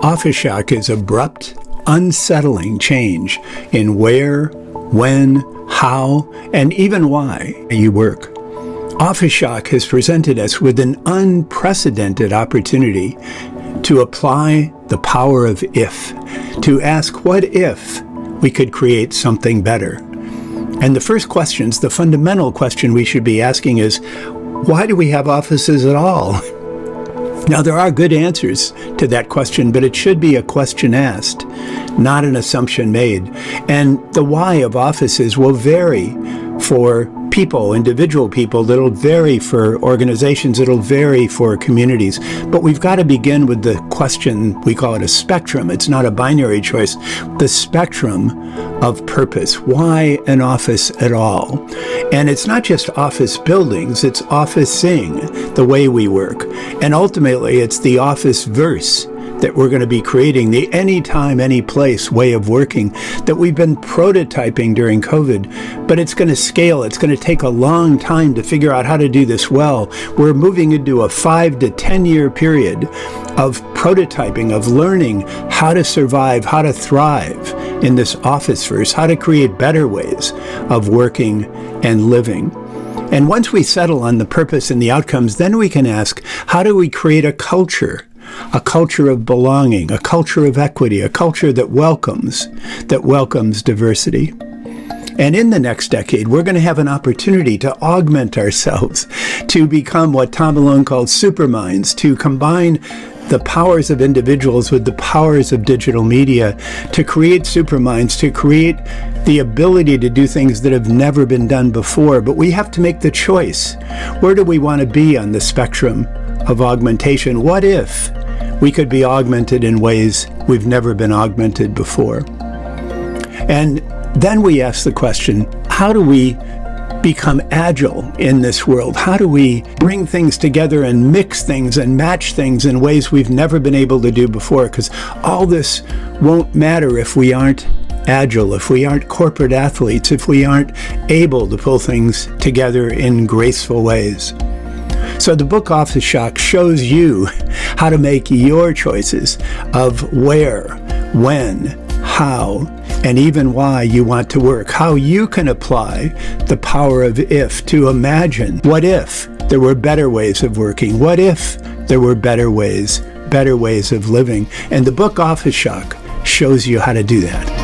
Office shock is abrupt, unsettling change in where, when, how, and even why you work. Office shock has presented us with an unprecedented opportunity to apply the power of if, to ask what if we could create something better. And the first questions, the fundamental question we should be asking is, why do we have offices at all? Now, there are good answers to that question, but it should be a question asked, not an assumption made. And the why of offices will vary for people, individual people. It'll vary for organizations. It'll vary for communities. But we've got to begin with the question, we call it a spectrum. It's not a binary choice. The spectrum of purpose. Why an office at all? And it's not just office buildings, it's officing, the way we work. And ultimately, it's the office verse that we're going to be creating, the anytime, any place way of working that we've been prototyping during COVID, but it's going to scale. It's going to take a long time to figure out how to do this well. We're moving into a 5 to 10 year period of prototyping, of learning how to survive, how to thrive in this office verse, how to create better ways of working and living. And once we settle on the purpose and the outcomes, then we can ask, how do we create a culture of belonging, a culture of equity, a culture that welcomes diversity. And in the next decade, we're going to have an opportunity to augment ourselves, to become what Tom Malone called superminds, to combine the powers of individuals with the powers of digital media, to create superminds, to create the ability to do things that have never been done before. But we have to make the choice. Where do we want to be on the spectrum of augmentation? What if we could be augmented in ways we've never been augmented before? And then we ask the question, how do we become agile in this world? How do we bring things together and mix things and match things in ways we've never been able to do before? Because all this won't matter if we aren't agile, if we aren't corporate athletes, if we aren't able to pull things together in graceful ways. So the book Office Shock shows you how to make your choices of where, when, how, and even why you want to work, how you can apply the power of if to imagine, what if there were better ways of working? What if there were better ways of living? And the book Office Shock shows you how to do that.